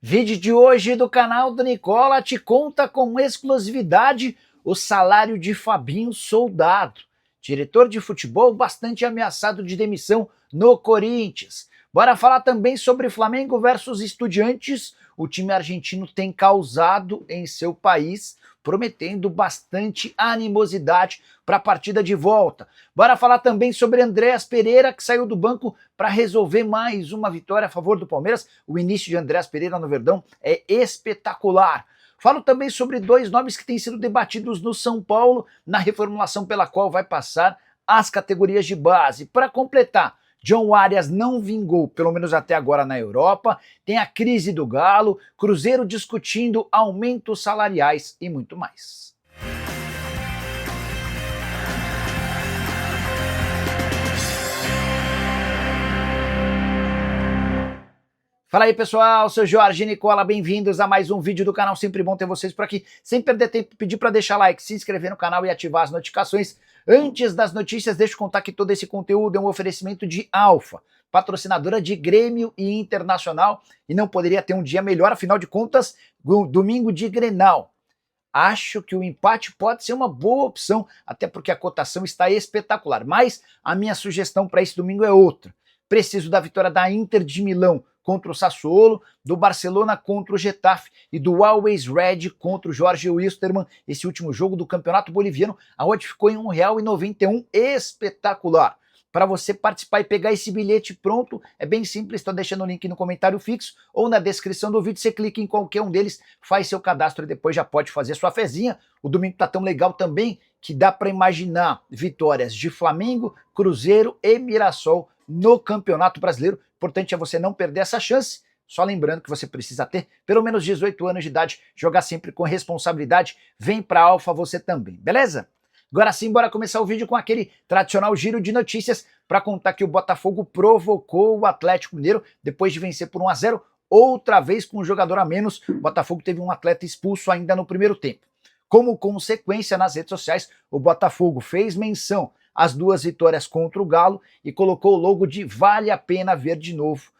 Vídeo de hoje do canal do Nicola te conta com exclusividade o salário de Fabinho Soldado, diretor de futebol bastante ameaçado de demissão no Corinthians. Bora falar também sobre Flamengo versus Estudiantes. O time argentino tem causado em seu país, prometendo bastante animosidade para a partida de volta. Bora falar também sobre Andréas Pereira, que saiu do banco para resolver mais uma vitória a favor do Palmeiras. O início de Andréas Pereira no Verdão é espetacular. Falo também sobre dois nomes que têm sido debatidos no São Paulo, na reformulação pela qual vai passar as categorias de base. Para completar, John Arias não vingou, pelo menos até agora na Europa, tem a crise do Galo, Cruzeiro discutindo aumentos salariais e muito mais. Fala aí pessoal, sou Jorge Nicola, bem-vindos a mais um vídeo do canal, sempre bom ter vocês por aqui. Sem perder tempo, pedir para deixar like, se inscrever no canal e ativar as notificações. Antes das notícias, deixa eu contar que todo esse conteúdo é um oferecimento de Alfa, patrocinadora de Grêmio e Internacional, e não poderia ter um dia melhor, afinal de contas, domingo de Grenal. Acho que o empate pode ser uma boa opção, até porque a cotação está espetacular, mas a minha sugestão para esse domingo é outra. Preciso da vitória da Inter de Milão contra o Sassuolo, do Barcelona contra o Getafe e do Always Red contra o Jorge Wilstermann. Esse último jogo do Campeonato Boliviano, a odd ficou em R$1,91, espetacular. Para você participar e pegar esse bilhete pronto, é bem simples, estou deixando o link no comentário fixo ou na descrição do vídeo, você clica em qualquer um deles, faz seu cadastro e depois já pode fazer sua fezinha. O domingo está tão legal também que dá para imaginar vitórias de Flamengo, Cruzeiro e Mirassol no Campeonato Brasileiro. Importante é você não perder essa chance. Só lembrando que você precisa ter pelo menos 18 anos de idade, jogar sempre com responsabilidade. Vem pra Alfa você também, beleza? Agora sim, bora começar o vídeo com aquele tradicional giro de notícias para contar que o Botafogo provocou o Atlético Mineiro depois de vencer por 1-0, outra vez com um jogador a menos. O Botafogo teve um atleta expulso ainda no primeiro tempo. Como consequência, nas redes sociais, o Botafogo fez menção às duas vitórias contra o Galo e colocou o logo de Vale a Pena Ver de Novo,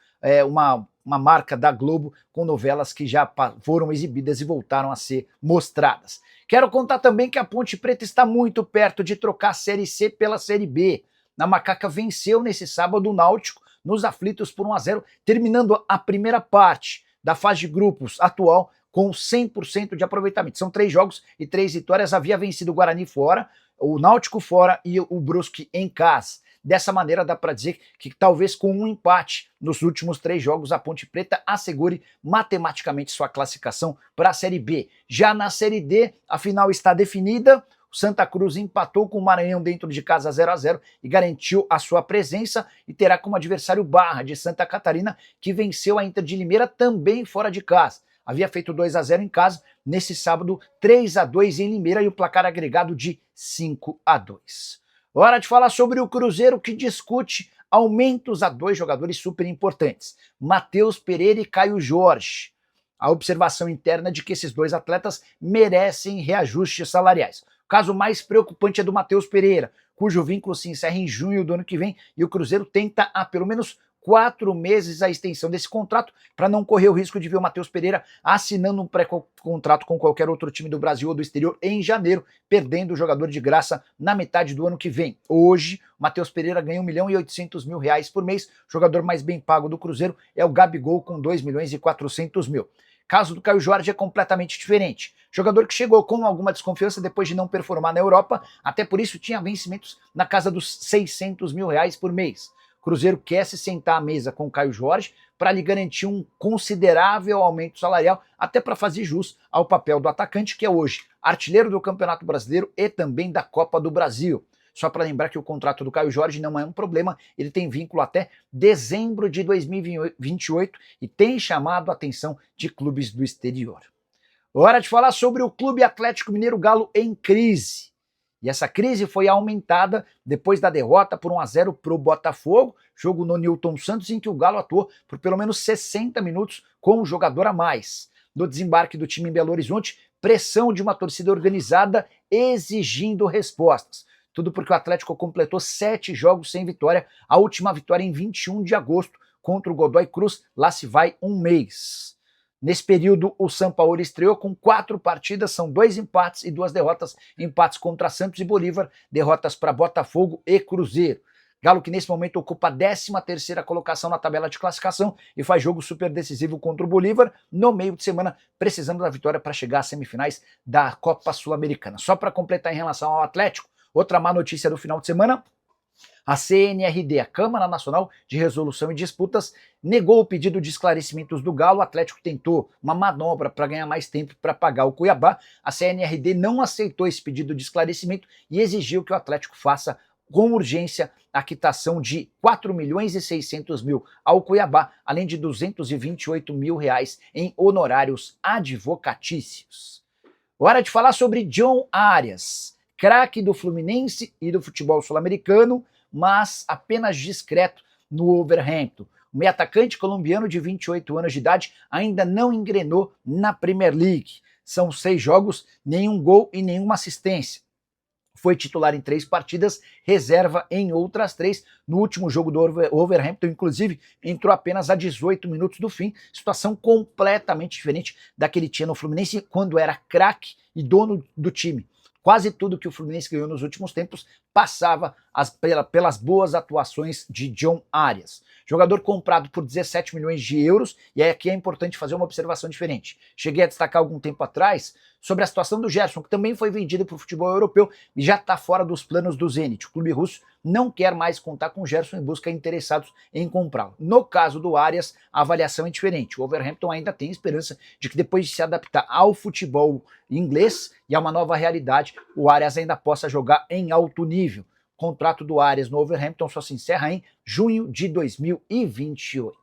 uma marca da Globo com novelas que já foram exibidas e voltaram a ser mostradas. Quero contar também que a Ponte Preta está muito perto de trocar a Série C pela Série B. A Macaca venceu nesse sábado o Náutico nos aflitos por 1-0, terminando a primeira parte da fase de grupos atual com 100% de aproveitamento. São 3 jogos e 3 vitórias. Havia vencido o Guarani fora, o Náutico fora e o Brusque em casa. Dessa maneira dá para dizer que talvez com um empate nos últimos 3 jogos a Ponte Preta assegure matematicamente sua classificação para a Série B. Já na Série D, a final está definida. O Santa Cruz empatou com o Maranhão dentro de casa 0-0 e garantiu a sua presença e terá como adversário Barra de Santa Catarina, que venceu a Inter de Limeira também fora de casa. Havia feito 2-0 em casa, nesse sábado 3-2 em Limeira e o placar agregado de 5-2. Hora de falar sobre o Cruzeiro, que discute aumentos a 2 jogadores super importantes, Matheus Pereira e Caio Jorge. A observação interna de que esses 2 atletas merecem reajustes salariais. O caso mais preocupante é do Matheus Pereira, cujo vínculo se encerra em junho do ano que vem e o Cruzeiro tenta há pelo menos 4 meses a extensão desse contrato para não correr o risco de ver o Matheus Pereira assinando um pré-contrato com qualquer outro time do Brasil ou do exterior em janeiro, perdendo o jogador de graça na metade do ano que vem. Hoje, o Matheus Pereira ganha R$1.800.000 por mês. O jogador mais bem pago do Cruzeiro é o Gabigol com R$2.400.000. Caso do Caio Jorge é completamente diferente. Jogador que chegou com alguma desconfiança depois de não performar na Europa, até por isso tinha vencimentos na casa dos R$600.000 por mês. O Cruzeiro quer se sentar à mesa com o Caio Jorge para lhe garantir um considerável aumento salarial, até para fazer jus ao papel do atacante, que é hoje artilheiro do Campeonato Brasileiro e também da Copa do Brasil. Só para lembrar que o contrato do Caio Jorge não é um problema, ele tem vínculo até dezembro de 2028 e tem chamado a atenção de clubes do exterior. Hora de falar sobre o Clube Atlético Mineiro Galo em crise. E essa crise foi aumentada depois da derrota por 1-0 para o Botafogo, jogo no Newton Santos, em que o Galo atuou por pelo menos 60 minutos com um jogador a mais. No desembarque do time em Belo Horizonte, pressão de uma torcida organizada exigindo respostas. Tudo porque o Atlético completou 7 jogos sem vitória, a última vitória em 21 de agosto contra o Godoy Cruz, lá se vai um mês. Nesse período, o Sampaoli estreou com 4 partidas, são 2 empates e 2 derrotas, empates contra Santos e Bolívar, derrotas para Botafogo e Cruzeiro. Galo que nesse momento ocupa a 13ª colocação na tabela de classificação e faz jogo super decisivo contra o Bolívar no meio de semana, precisando da vitória para chegar às semifinais da Copa Sul-Americana. Só para completar em relação ao Atlético, outra má notícia do final de semana: a CNRD, a Câmara Nacional de Resolução e Disputas, negou o pedido de esclarecimentos do Galo. O Atlético tentou uma manobra para ganhar mais tempo para pagar o Cuiabá. A CNRD não aceitou esse pedido de esclarecimento e exigiu que o Atlético faça com urgência a quitação de R$ 4.600.000 ao Cuiabá, além de R$ 228.000 em honorários advocatícios. Hora de falar sobre John Arias, craque do Fluminense e do futebol sul-americano, mas apenas discreto no Wolverhampton. O meio-atacante colombiano de 28 anos de idade ainda não engrenou na Premier League. São 6 jogos, nenhum gol e nenhuma assistência. Foi titular em 3 partidas, reserva em outras 3. No último jogo do Wolverhampton, inclusive, entrou apenas a 18 minutos do fim. Situação completamente diferente da que ele tinha no Fluminense quando era craque e dono do time. Quase tudo que o Fluminense ganhou nos últimos tempos passava pelas boas atuações de John Arias. Jogador comprado por 17 milhões de euros, e aqui é importante fazer uma observação diferente. Cheguei a destacar algum tempo atrás sobre a situação do Gerson, que também foi vendido para o futebol europeu e já está fora dos planos do Zenit. O clube russo não quer mais contar com o Gerson e busca interessados em comprá-lo. No caso do Arias, a avaliação é diferente. O Wolverhampton ainda tem esperança de que depois de se adaptar ao futebol inglês e a uma nova realidade, o Arias ainda possa jogar em alto nível. O contrato do Arias no Wolverhampton só se encerra em junho de 2028.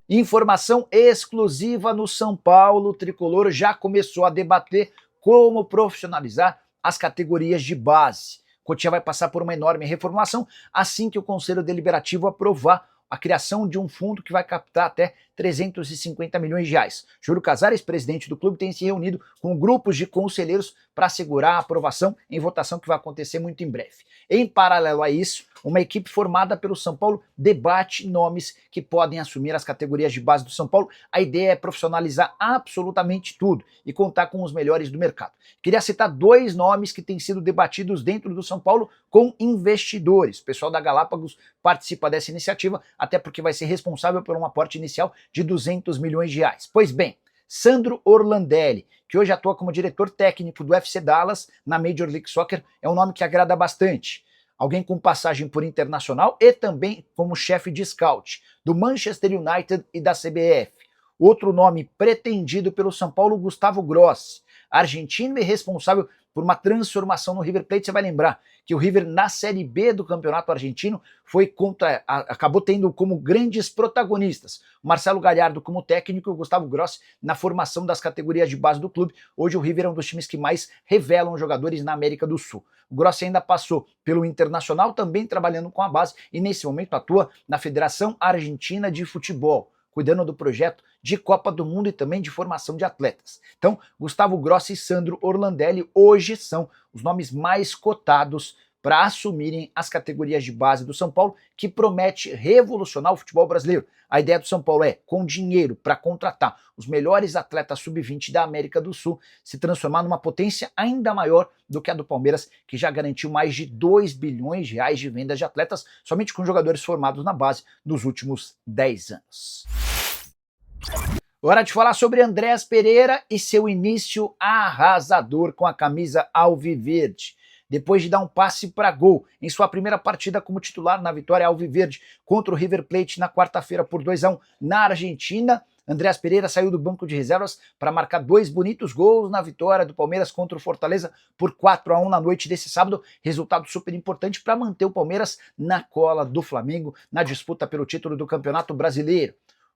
Informação exclusiva no São Paulo, o tricolor já começou a debater como profissionalizar as categorias de base. Cotia vai passar por uma enorme reformulação assim que o Conselho Deliberativo aprovar a criação de um fundo que vai captar até 350 milhões de reais. Júlio Casares, presidente do clube, tem se reunido com grupos de conselheiros para assegurar a aprovação em votação que vai acontecer muito em breve. Em paralelo a isso, uma equipe formada pelo São Paulo debate nomes que podem assumir as categorias de base do São Paulo. A ideia é profissionalizar absolutamente tudo e contar com os melhores do mercado. Queria citar 2 nomes que têm sido debatidos dentro do São Paulo com investidores. O pessoal da Galápagos participa dessa iniciativa, até porque vai ser responsável por um aporte inicial de 200 milhões de reais. Pois bem, Sandro Orlandelli, que hoje atua como diretor técnico do FC Dallas na Major League Soccer, é um nome que agrada bastante. Alguém com passagem por Internacional e também como chefe de scout do Manchester United e da CBF. Outro nome pretendido pelo São Paulo, Gustavo Grossi, argentino e responsável por uma transformação no River Plate. Você vai lembrar que o River na Série B do Campeonato Argentino acabou tendo como grandes protagonistas o Marcelo Gallardo como técnico e o Gustavo Grossi na formação das categorias de base do clube. Hoje o River é um dos times que mais revelam jogadores na América do Sul. O Grossi ainda passou pelo Internacional, também trabalhando com a base, e nesse momento atua na Federação Argentina de Futebol, cuidando do projeto de Copa do Mundo e também de formação de atletas. Então, Gustavo Grossi e Sandro Orlandelli hoje são os nomes mais cotados para assumirem as categorias de base do São Paulo, que promete revolucionar o futebol brasileiro. A ideia do São Paulo é, com dinheiro para contratar os melhores atletas sub-20 da América do Sul, se transformar numa potência ainda maior do que a do Palmeiras, que já garantiu mais de 2 bilhões de reais de vendas de atletas, somente com jogadores formados na base nos últimos 10 anos. Hora de falar sobre Andréas Pereira e seu início arrasador com a camisa alviverde. Depois de dar um passe para gol em sua primeira partida como titular na vitória alviverde contra o River Plate na quarta-feira por 2-1 na Argentina, Andréas Pereira saiu do banco de reservas para marcar 2 bonitos gols na vitória do Palmeiras contra o Fortaleza por 4-1 na noite desse sábado. Resultado super importante para manter o Palmeiras na cola do Flamengo na disputa pelo título do Campeonato Brasileiro.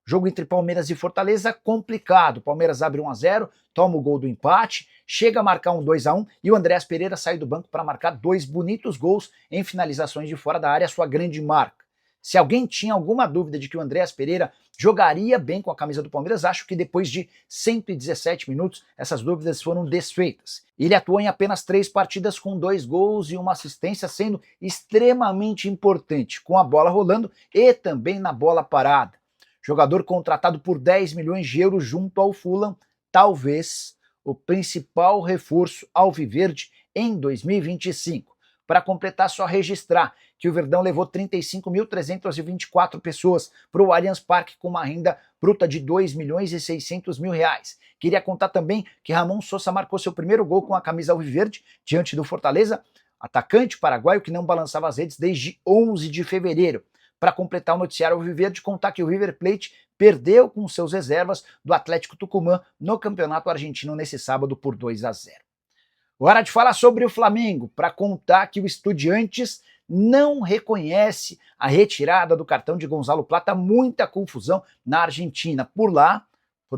Jogo entre Palmeiras e Fortaleza complicado. Palmeiras abre 1-0, toma o gol do empate, chega a marcar um 2-1 e o Andréas Pereira sai do banco para marcar 2 bonitos gols em finalizações de fora da área, sua grande marca. Se alguém tinha alguma dúvida de que o Andréas Pereira jogaria bem com a camisa do Palmeiras, acho que depois de 117 minutos essas dúvidas foram desfeitas. Ele atuou em apenas 3 partidas com 2 gols e uma assistência, sendo extremamente importante com a bola rolando e também na bola parada. jogador contratado por 10 milhões de euros junto ao Fulham, talvez o principal reforço alviverde em 2025. Para completar, só registrar que o Verdão levou 35.324 pessoas para o Allianz Parque com uma renda bruta de 2 milhões e 600 mil reais. Queria contar também que Ramon Sosa marcou seu primeiro gol com a camisa alviverde diante do Fortaleza, atacante paraguaio que não balançava as redes desde 11 de fevereiro. Para completar o noticiário alviverde, contar que o River Plate perdeu com seus reservas do Atlético Tucumã no Campeonato Argentino nesse sábado por 2-0. Hora de falar sobre o Flamengo, para contar que o Estudiantes não reconhece a retirada do cartão de Gonzalo Plata, muita confusão na Argentina. Por lá,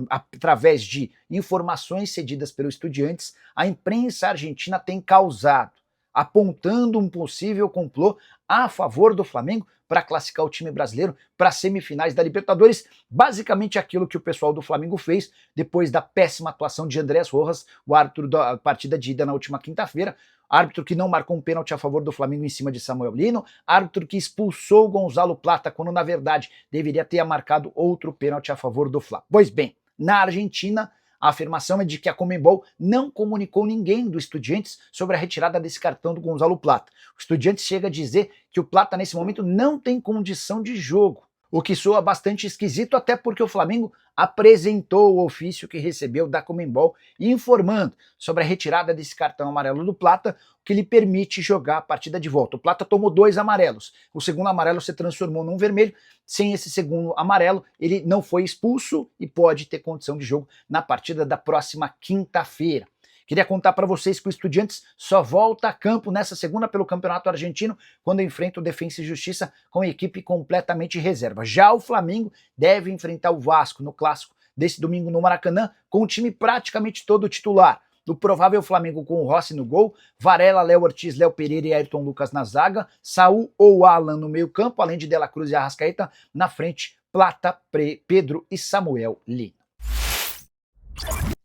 através de informações cedidas pelo Estudiantes, a imprensa argentina tem causado, apontando um possível complô a favor do Flamengo para classificar o time brasileiro para as semifinais da Libertadores, basicamente aquilo que o pessoal do Flamengo fez depois da péssima atuação de Andrés Rojas, o árbitro da partida de ida na última quinta-feira, árbitro que não marcou um pênalti a favor do Flamengo em cima de Samuel Lino, árbitro que expulsou Gonzalo Plata quando na verdade deveria ter marcado outro pênalti a favor do Fla. Pois bem, na Argentina, a afirmação é de que a Conmebol não comunicou ninguém do Estudiantes sobre a retirada desse cartão do Gonzalo Plata. O Estudiantes chega a dizer que o Plata nesse momento não tem condição de jogo, o que soa bastante esquisito, até porque o Flamengo apresentou o ofício que recebeu da Conmebol informando sobre a retirada desse cartão amarelo do Plata, que lhe permite jogar a partida de volta. O Plata tomou 2 amarelos, o segundo amarelo se transformou num vermelho, sem esse segundo amarelo ele não foi expulso e pode ter condição de jogo na partida da próxima quinta-feira. Queria contar para vocês que o Estudiantes só volta a campo nessa segunda pelo Campeonato Argentino, quando enfrenta o Defensa e Justiça com a equipe completamente reserva. Já o Flamengo deve enfrentar o Vasco no clássico desse domingo no Maracanã, com o time praticamente todo titular. Do provável Flamengo com o Rossi no gol, Varela, Léo Ortiz, Léo Pereira e Ayrton Lucas na zaga, Saul ou Alan no meio campo, além de De La Cruz e Arrascaeta, na frente Plata, Pedro e Samuel Lino.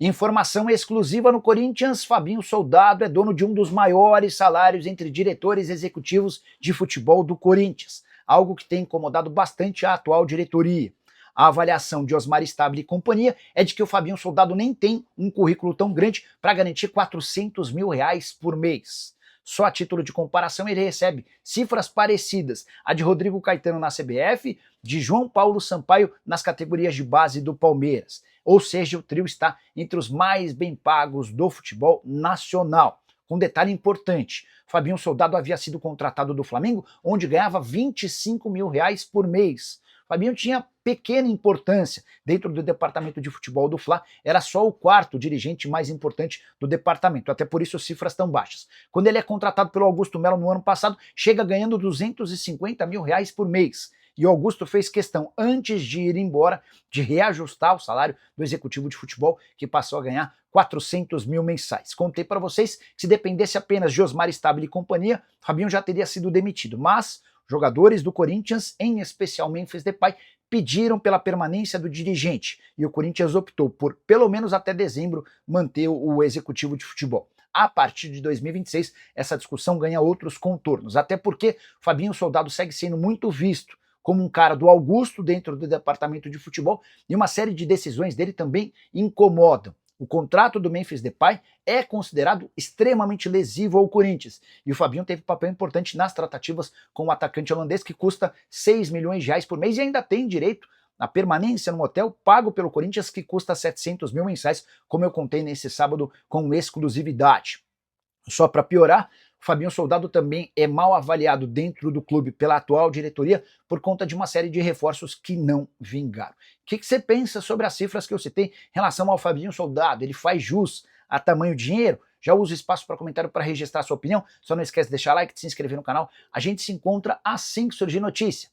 Informação exclusiva no Corinthians, Fabinho Soldado é dono de um dos maiores salários entre diretores executivos de futebol do Corinthians, algo que tem incomodado bastante a atual diretoria. A avaliação de Osmar Stabile e companhia é de que o Fabinho Soldado nem tem um currículo tão grande para garantir 400 mil reais por mês. Só a título de comparação, ele recebe cifras parecidas a de Rodrigo Caetano na CBF, de João Paulo Sampaio nas categorias de base do Palmeiras. Ou seja, o trio está entre os mais bem pagos do futebol nacional. Com um detalhe importante, Fabinho Soldado havia sido contratado do Flamengo, onde ganhava 25 mil reais por mês. Fabinho tinha pequena importância dentro do departamento de futebol do Fla, era só o quarto dirigente mais importante do departamento, até por isso as cifras tão baixas. Quando ele é contratado pelo Augusto Melo no ano passado, chega ganhando 250 mil reais por mês. E o Augusto fez questão, antes de ir embora, de reajustar o salário do executivo de futebol, que passou a ganhar 400 mil mensais. Contei para vocês que se dependesse apenas de Osmar Stabile e companhia, Fabinho já teria sido demitido, mas jogadores do Corinthians, em especial Memphis Depay, pediram pela permanência do dirigente e o Corinthians optou por, pelo menos até dezembro, manter o executivo de futebol. A partir de 2026, essa discussão ganha outros contornos, até porque Fabinho Soldado segue sendo muito visto como um cara do Augusto dentro do departamento de futebol e uma série de decisões dele também incomodam. O contrato do Memphis Depay é considerado extremamente lesivo ao Corinthians e o Fabinho teve papel importante nas tratativas com o atacante holandês que custa 6 milhões de reais por mês e ainda tem direito à permanência no hotel pago pelo Corinthians que custa 700 mil mensais, como eu contei nesse sábado com exclusividade. Só para piorar, o Fabinho Soldado também é mal avaliado dentro do clube pela atual diretoria por conta de uma série de reforços que não vingaram. O que você pensa sobre as cifras que eu citei em relação ao Fabinho Soldado? Ele faz jus a tamanho dinheiro? Já usa o espaço para comentário para registrar sua opinião. Só não esquece de deixar like, de se inscrever no canal. A gente se encontra assim que surgir notícia.